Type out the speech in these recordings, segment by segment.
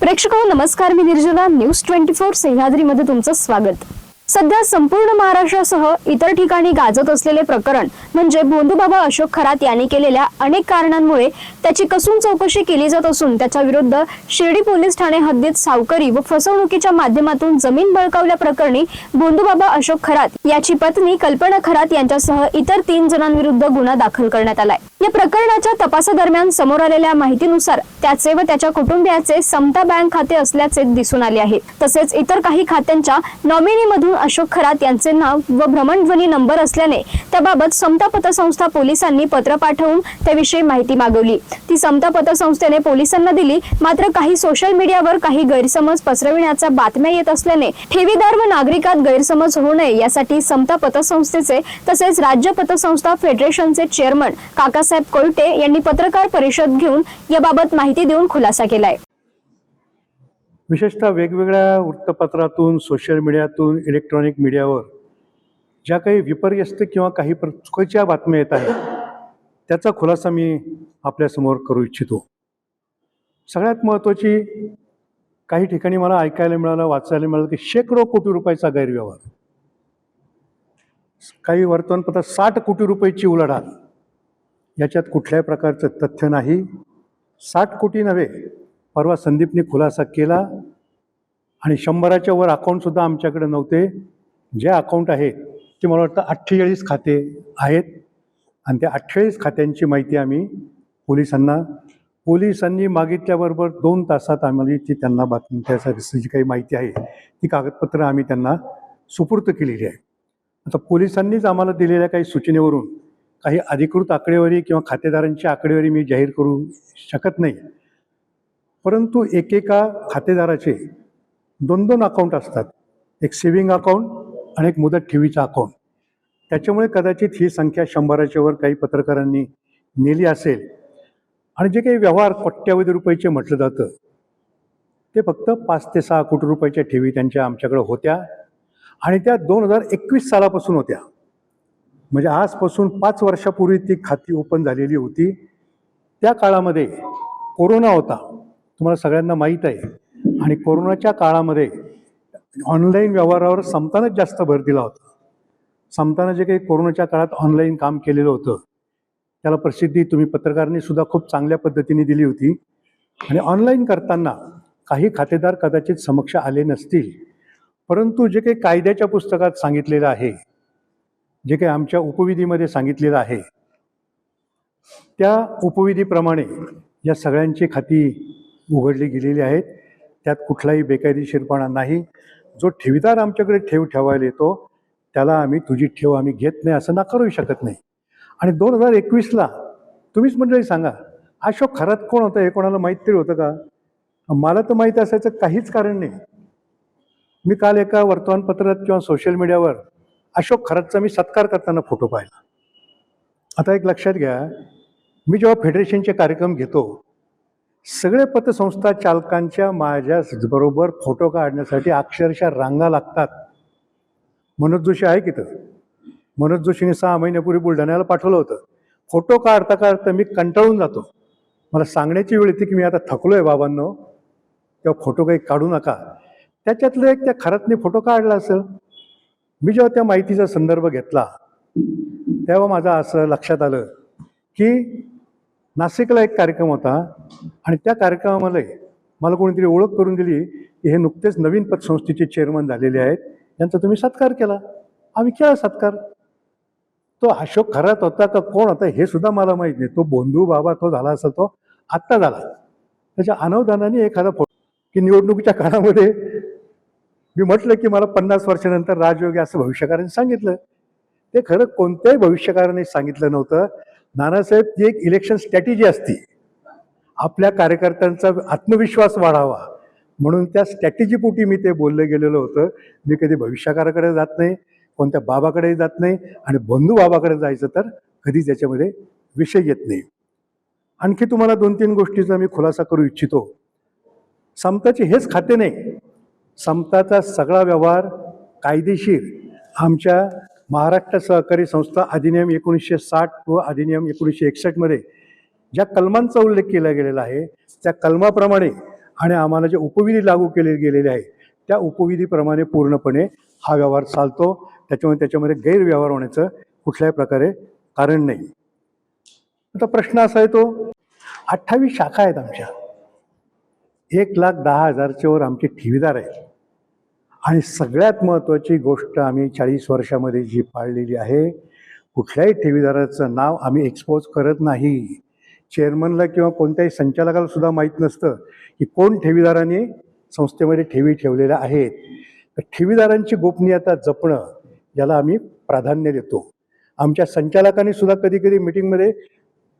प्रेक्षकांनो नमस्कार, मी निर्जला. न्यूज 24 सह्याद्रीमध्ये तुमचं स्वागत. सध्या संपूर्ण महाराष्ट्रासह इतर ठिकाणी गाजत असलेले प्रकरण म्हणजे भोंदूबाबा अशोक खरात यांनी केलेल्या अनेक कारणांमुळे त्याची कसून चौकशी केली जात असून त्याच्या विरुद्ध शिर्डी पोलीस ठाणे हद्दीत सावकारी व फसवणुकीच्या माध्यमातून जमीन बळकावल्या प्रकरणी भोंदूबाबा अशोक खरात याची पत्नी कल्पना खरात यांच्यासह इतर 3 जणांविरुद्ध गुन्हा दाखल करण्यात आलाय. या प्रकरणाच्या तपासादरम्यान समोर आलेल्या माहितीनुसार त्याचे व त्याच्या कुटुंबियाचे समता बँक खाते असल्याचे दिसून आले आहे. तसेच इतर काही खात्यांच्या नॉमिनीमधून अशोक खरात यांचे नाव व भ्रमणध्वनी नंबर असल्याने त्याबाबत समता पतसंस्था पोलिसांनी पत्र पाठवून त्याविषयी माहिती मागवली. ती समता पतसंस्थेने पोलिसांना दिली. मात्र काही सोशल मीडियावर काही गैरसमज पसरविण्याच्या बातम्या येत असल्याने ठेवीदार व नागरिकात गैरसमज होऊ नये यासाठी समता पतसंस्थेचे तसेच राज्य पतसंस्था फेडरेशनचे चेअरमन काकासाहेब कोयटे यांनी पत्रकार परिषद घेऊन याबाबत माहिती देऊन खुलासा केलाय. विशेषतः वेगवेगळ्या वृत्तपत्रातून, सोशल मीडियातून, इलेक्ट्रॉनिक मीडियावर ज्या काही विपर्यस्त किंवा काही चुकीच्या बातम्या येत आहेत त्याचा खुलासा मी आपल्यासमोर करू इच्छितो. सगळ्यात महत्त्वाची काही ठिकाणी मला ऐकायला मिळालं, वाचायला मिळालं की शेकडो कोटी रुपयाचा गैरव्यवहार, काही वर्तमानपत्रात 60 कोटी रुपयाची उलाढाल. याच्यात कुठल्याही प्रकारचं तथ्य नाही. 60 कोटी नव्हे, परवा संदीपने खुलासा केला आणि 100च्या वर अकाउंटसुद्धा आमच्याकडे नव्हते. जे अकाउंट आहेत ते मला वाटतं 48 खाते आहेत आणि त्या 48 खात्यांची माहिती आम्ही पोलिसांनी मागितल्याबरोबर 2 तासात आम्हाला ती त्यांना बातमी त्याची जी काही माहिती आहे ती कागदपत्रं आम्ही त्यांना सुपूर्द केलेली आहे. आता पोलिसांनीच आम्हाला दिलेल्या काही सूचनेवरून काही अधिकृत आकडेवारी किंवा खातेदारांची आकडेवारी मी जाहीर करू शकत नाही. परंतु एकेका खातेदाराचे 2 अकाउंट असतात. एक सेव्हिंग अकाउंट आणि एक मुदत ठेवीचा अकाउंट. त्याच्यामुळे कदाचित ही संख्या 100च्या वर काही पत्रकारांनी नेली असेल. आणि जे काही व्यवहार कोट्यावधी रुपयाचे म्हटलं जातं ते फक्त 5 ते 6 कोटी रुपयाच्या ठेवी त्यांच्या आमच्याकडे होत्या आणि त्या 2021 सालापासून होत्या. म्हणजे आजपासून 5 वर्षापूर्वी ती खाती ओपन झालेली होती. त्या काळामध्ये कोरोना होता, तुम्हाला सगळ्यांना माहीत आहे. आणि कोरोनाच्या काळामध्ये ऑनलाईन व्यवहारावर समतानंच जास्त भर दिला होता. समतानं जे काही कोरोनाच्या काळात ऑनलाईन काम केलेलं होतं त्याला प्रसिद्धी तुम्ही पत्रकारांनी सुद्धा खूप चांगल्या पद्धतीने दिली होती. आणि ऑनलाईन करताना काही खातेदार कदाचित समक्ष आले नसतील, परंतु जे काही कायद्याच्या पुस्तकात सांगितलेलं आहे, जे काही आमच्या उपविधीमध्ये सांगितलेलं आहे त्या उपविधीप्रमाणे या सगळ्यांची खाती उघडली गेलेली आहेत. त्यात कुठलाही बेकायदेशीरपणा नाही. जो ठेवीदार आमच्याकडे ठेव ठेवायला येतो त्याला आम्ही तुझी ठेव आम्ही घेत नाही असं नाकारू शकत नाही. आणि 2021ला तुम्हीच मंडळी सांगा, अशोक खरात कोण होतं हे कोणाला माहीत तरी होतं का? मला तर माहीत असायचं काहीच कारण नाही. मी काल एका वर्तमानपत्रात किंवा सोशल मीडियावर अशोक खरातचा मी सत्कार करताना फोटो पाहिला. आता एक लक्षात घ्या, मी जेव्हा फेडरेशनचे कार्यक्रम घेतो सगळे पतसंस्था चालकांच्या माझ्याबरोबर फोटो काढण्यासाठी अक्षरशः रांगा लागतात. मनोज जोशी आहे की तर मनोज जोशीने 6 महिन्यापूर्वी बुलढाण्याला पाठवलं होतं. फोटो काढता काढता मी कंटाळून जातो. मला सांगण्याची वेळ येते की मी आता थकलो आहे बाबांनो, तेव्हा फोटो काही काढू नका. त्याच्यातलं एक त्या खरातने फोटो काढला असेल. मी जेव्हा त्या माहितीचा संदर्भ घेतला तेव्हा माझं असं लक्षात आलं की नाशिकला एक कार्यक्रम होता आणि त्या कार्यक्रमामध्ये मला कोणीतरी ओळख करून दिली की हे नुकतेच नवीन पतसंस्थेचे चेअरमन झालेले आहेत, यांचा तुम्ही सत्कार केला. आम्ही केला सत्कार. तो अशोक खरात होता का कोण होता हे सुद्धा मला माहीत नाही. तो भोंदूबाबा तो झाला असेल, तो आत्ता झाला. त्याच्या अनावधानाने एखादा फोटो की निवडणुकीच्या काळामध्ये मी म्हटलं की मला 50 वर्षानंतर राजयोगी असं भविष्यकारांनी सांगितलं. ते खरं कोणत्याही भविष्यकारांनी सांगितलं नव्हतं. नानासाहेब, ती एक इलेक्शन स्ट्रॅटेजी असती. आपल्या कार्यकर्त्यांचा आत्मविश्वास वाढावा म्हणून त्या स्ट्रॅटेजीपोटी मी ते बोललं गेलेलं होतं. मी कधी भविष्यकाराकडे जात नाही, कोणत्या बाबाकडे जात नाही आणि बंधू बाबाकडे जायचं तर कधी त्याच्यामध्ये विषय येत नाही. आणखी तुम्हाला 2-3 गोष्टीचा मी खुलासा करू इच्छितो. समताचे हेच खाते नाही, समताचा सगळा व्यवहार कायदेशीर आमच्या महाराष्ट्र सहकारी संस्था अधिनियम 1960 व अधिनियम 1961 मध्ये ज्या कलमांचा उल्लेख केला गेलेला आहे त्या कलमाप्रमाणे आणि आम्हाला जे उपविधी लागू केले गेलेले आहे त्या उपविधीप्रमाणे पूर्णपणे हा व्यवहार चालतो. त्याच्यामध्ये गैरव्यवहार होण्याचं कुठल्याही प्रकारे कारण नाही. आता प्रश्न असा येतो, 28 शाखा आहेत आमच्या, 1,10,000च्या वर आमचे ठेवीदार आहेत. आणि सगळ्यात महत्त्वाची गोष्ट आम्ही 40 वर्षामध्ये जी पाळलेली आहे, कुठल्याही ठेवीदाराचं नाव आम्ही एक्सपोज करत नाही. चेअरमनला किंवा कोणत्याही संचालकाला सुद्धा माहीत नसतं की कोण ठेवीदारांनी संस्थेमध्ये ठेवी ठेवलेल्या आहेत. तर ठेवीदारांची गोपनीयता जपणं याला आम्ही प्राधान्य देतो. आमच्या संचालकांनी सुद्धा कधी कधी मिटिंगमध्ये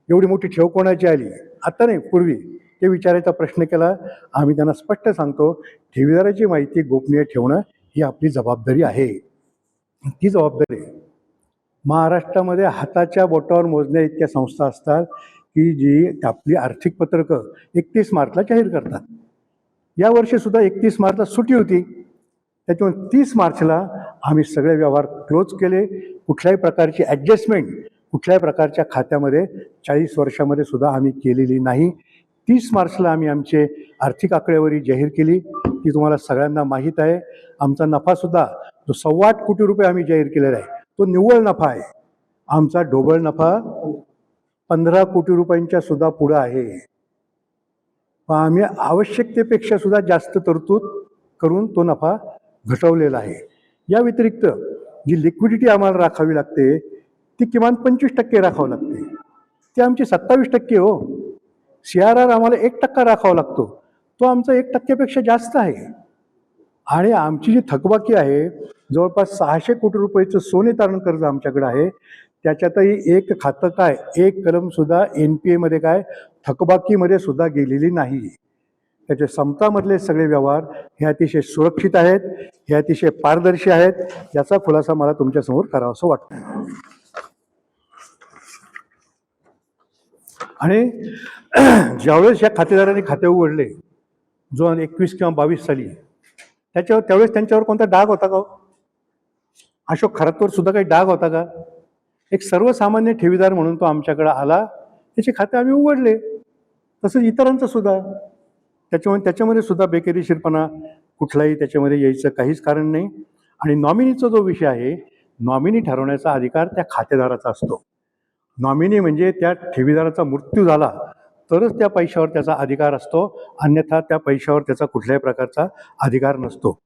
एवढी मोठी ठेव कोणाची आली, आता नाही पूर्वी, ते विचारायचा प्रश्न केला. आम्ही त्यांना स्पष्ट सांगतो, ठेवीदाराची माहिती गोपनीय ठेवणं ही आपली जबाबदारी आहे. ती जबाबदारी महाराष्ट्रामध्ये हाताच्या बोटावर मोजण्या इतक्या संस्था असतात की जी आपली आर्थिक पत्रकं 31 मार्चला जाहीर करतात. यावर्षीसुद्धा 31 मार्चला सुट्टी होती, त्याच्यामुळे 30 मार्चला आम्ही सगळे व्यवहार क्लोज केले. कुठल्याही प्रकारची ॲडजस्टमेंट कुठल्याही प्रकारच्या खात्यामध्ये 40 वर्षामध्ये सुद्धा आम्ही केलेली नाही. 30 मार्चला आम्ही आमचे आर्थिक आकडेवारी जाहीर केली, ती तुम्हाला सगळ्यांना माहीत आहे. आमचा नफासुद्धा जो 8.25 कोटी रुपये आम्ही जाहीर केलेला आहे तो निव्वळ नफा आहे. आमचा ढोबळ नफा 15 कोटी रुपयांच्या सुद्धा पुढं आहे. पण आम्ही आवश्यकतेपेक्षा सुद्धा जास्त तरतूद करून तो नफा घटवलेला आहे. या व्यतिरिक्त जी लिक्विडिटी आम्हाला राखावी लागते ती किमान 25% राखावं लागते, ती आमची 27% हो. CRR आम्हाला 1% राखावा लागतो, तो आमचा 1%पेक्षा जास्त आहे. आणि आमची जी थकबाकी आहे, जवळपास 600 कोटी रुपयाचं सोने तारण कर्ज आमच्याकडे आहे. त्याच्यातही एक खातं काय, एक कलमसुद्धा NPA मध्ये काय थकबाकीमध्ये सुद्धा गेलेली नाही. त्याचे समतामधले सगळे व्यवहार हे अतिशय सुरक्षित आहेत, हे अतिशय पारदर्शी आहेत. याचा खुलासा मला तुमच्यासमोर करावासं वाटतं. आणि ज्यावेळेस या खातेदारांनी खाते उघडले 2021 किंवा 22 साली, त्यावेळेस त्यांच्यावर कोणता डाग होता का? अशोक खरातवर सुद्धा काही डाग होता का? एक सर्वसामान्य ठेवीदार म्हणून तो आमच्याकडे आला, त्याचे खाते आम्ही उघडले. तसंच इतरांचं सुद्धा. त्याच्यामध्ये सुद्धा बेकायदेशीरपणा कुठलाही त्याच्यामध्ये यायचं काहीच कारण नाही. आणि नॉमिनीचा जो विषय आहे, नॉमिनी ठरवण्याचा अधिकार त्या खातेदाराचा असतो. नॉमिनी म्हणजे त्या ठेवीदाराचा मृत्यू झाला तरच त्या पैशावर त्याचा अधिकार असतो, अन्यथा त्या पैशावर त्याचा कुठल्याही प्रकारचा अधिकार नसतो.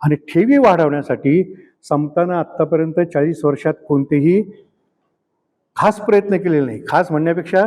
आणि ठेवी वाढवण्यासाठी समतानं आत्तापर्यंत 40 वर्षात कोणतेही खास प्रयत्न केलेले नाही. खास म्हणण्यापेक्षा